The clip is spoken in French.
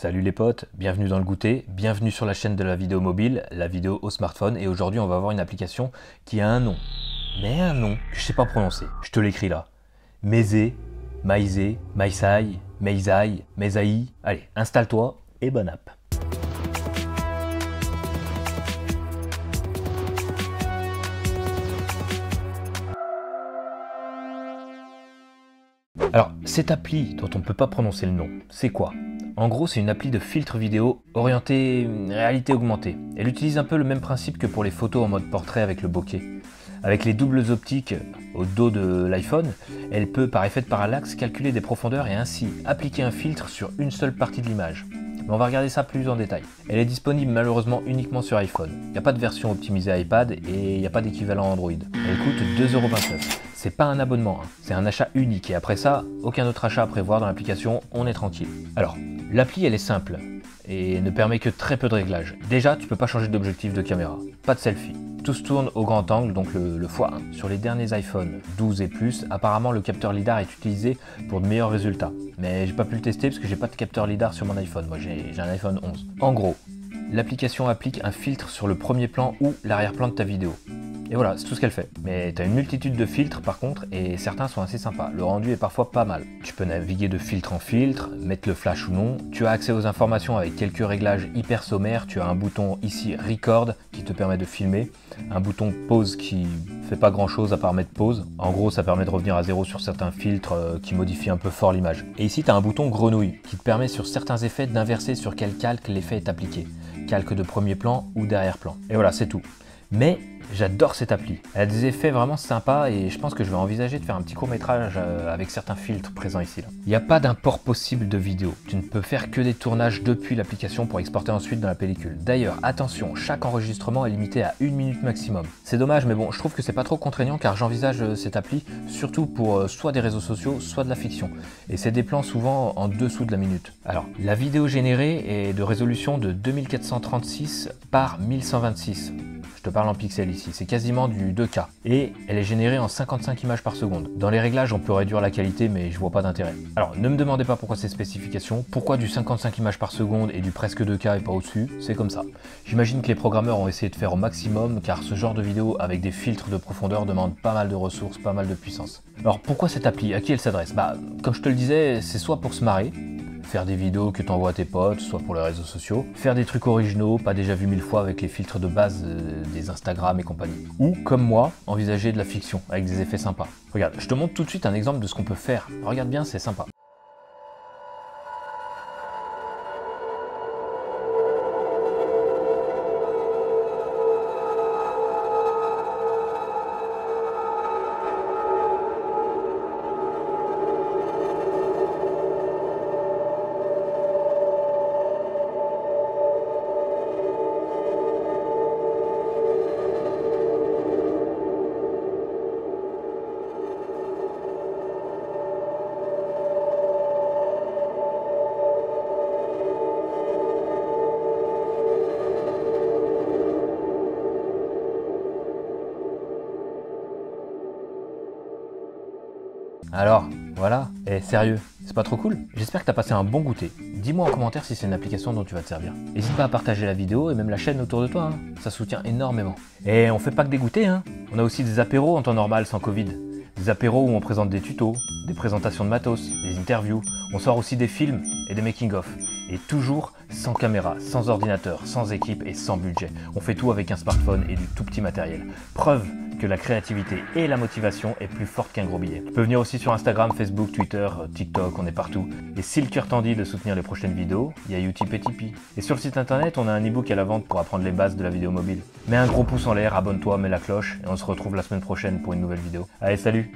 Salut les potes, bienvenue dans le goûter, bienvenue sur la chaîne de la vidéo mobile, la vidéo au smartphone, et aujourd'hui on va voir une application qui a un nom, mais un nom que je sais pas prononcer, je te l'écris là. Meze, Maïzé, Maïsaï, Meizai, Mezaï, allez, installe-toi et bonne app. Alors, cette appli dont on ne peut pas prononcer le nom, c'est quoi? En gros, c'est une appli de filtre vidéo orientée réalité augmentée. Elle utilise un peu le même principe que pour les photos en mode portrait avec le bokeh. Avec les doubles optiques au dos de l'iPhone, elle peut, par effet de parallaxe, calculer des profondeurs et ainsi appliquer un filtre sur une seule partie de l'image. Mais on va regarder ça plus en détail. Elle est disponible malheureusement uniquement sur iPhone. Il n'y a pas de version optimisée iPad et il n'y a pas d'équivalent Android. Elle coûte 2,29 €. C'est pas un abonnement, hein. C'est un achat unique et après ça, aucun autre achat à prévoir dans l'application, on est tranquille. Alors, l'appli elle est simple et ne permet que très peu de réglages. Déjà, tu peux pas changer d'objectif de caméra, pas de selfie. Tout se tourne au grand angle, donc le x1. Sur les derniers iPhone 12 et plus, apparemment le capteur LiDAR est utilisé pour de meilleurs résultats. Mais j'ai pas pu le tester parce que j'ai pas de capteur LiDAR sur mon iPhone, moi j'ai un iPhone 11. En gros, l'application applique un filtre sur le premier plan ou l'arrière-plan de ta vidéo. Et voilà, c'est tout ce qu'elle fait. Mais tu as une multitude de filtres par contre, et certains sont assez sympas. Le rendu est parfois pas mal. Tu peux naviguer de filtre en filtre, mettre le flash ou non. Tu as accès aux informations avec quelques réglages hyper sommaires. Tu as un bouton ici Record qui te permet de filmer. Un bouton pause qui fait pas grand chose à part mettre pause. En gros, ça permet de revenir à zéro sur certains filtres qui modifient un peu fort l'image. Et ici, tu as un bouton grenouille qui te permet sur certains effets d'inverser sur quel calque l'effet est appliqué. Calque de premier plan ou d'arrière-plan. Et voilà, c'est tout. Mais j'adore cette appli, elle a des effets vraiment sympas et je pense que je vais envisager de faire un petit court-métrage avec certains filtres présents ici. Il n'y a pas d'import possible de vidéo, tu ne peux faire que des tournages depuis l'application pour exporter ensuite dans la pellicule. D'ailleurs, attention, chaque enregistrement est limité à 1 minute maximum. C'est dommage mais bon, je trouve que c'est pas trop contraignant car j'envisage cette appli surtout pour soit des réseaux sociaux, soit de la fiction. Et c'est des plans souvent en dessous de la minute. Alors, la vidéo générée est de résolution de 2436 par 1126. Je te parle en pixels ici, c'est quasiment du 2K et elle est générée en 55 images par seconde. Dans les réglages on peut réduire la qualité mais je vois pas d'intérêt. Alors ne me demandez pas pourquoi ces spécifications, pourquoi du 55 images par seconde et du presque 2K et pas au-dessus, c'est comme ça. J'imagine que les programmeurs ont essayé de faire au maximum car ce genre de vidéo avec des filtres de profondeur demande pas mal de ressources, pas mal de puissance. Alors pourquoi cette appli? À qui elle s'adresse? Bah comme je te le disais, c'est soit pour se marrer, faire des vidéos que tu envoies à tes potes, soit pour les réseaux sociaux, faire des trucs originaux, pas déjà vus 1000 fois avec les filtres de base des Instagram et compagnie. Ou, comme moi, envisager de la fiction, avec des effets sympas. Regarde, je te montre tout de suite un exemple de ce qu'on peut faire. Regarde bien, c'est sympa. Alors, voilà, sérieux, c'est pas trop cool? J'espère que t'as passé un bon goûter. Dis-moi en commentaire si c'est une application dont tu vas te servir. N'hésite pas à partager la vidéo et même la chaîne autour de toi, hein. Ça soutient énormément. Et on fait pas que des goûters, hein. On a aussi des apéros en temps normal sans Covid. Des apéros où on présente des tutos, des présentations de matos, des interviews. On sort aussi des films et des making-of. Et toujours sans caméra, sans ordinateur, sans équipe et sans budget. On fait tout avec un smartphone et du tout petit matériel. Preuve que la créativité et la motivation est plus forte qu'un gros billet. Tu peux venir aussi sur Instagram, Facebook, Twitter, TikTok, on est partout. Et si le cœur t'en dit de soutenir les prochaines vidéos, il y a Utip et Tipeee. Et sur le site internet, on a un e-book à la vente pour apprendre les bases de la vidéo mobile. Mets un gros pouce en l'air, abonne-toi, mets la cloche et on se retrouve la semaine prochaine pour une nouvelle vidéo. Allez, salut!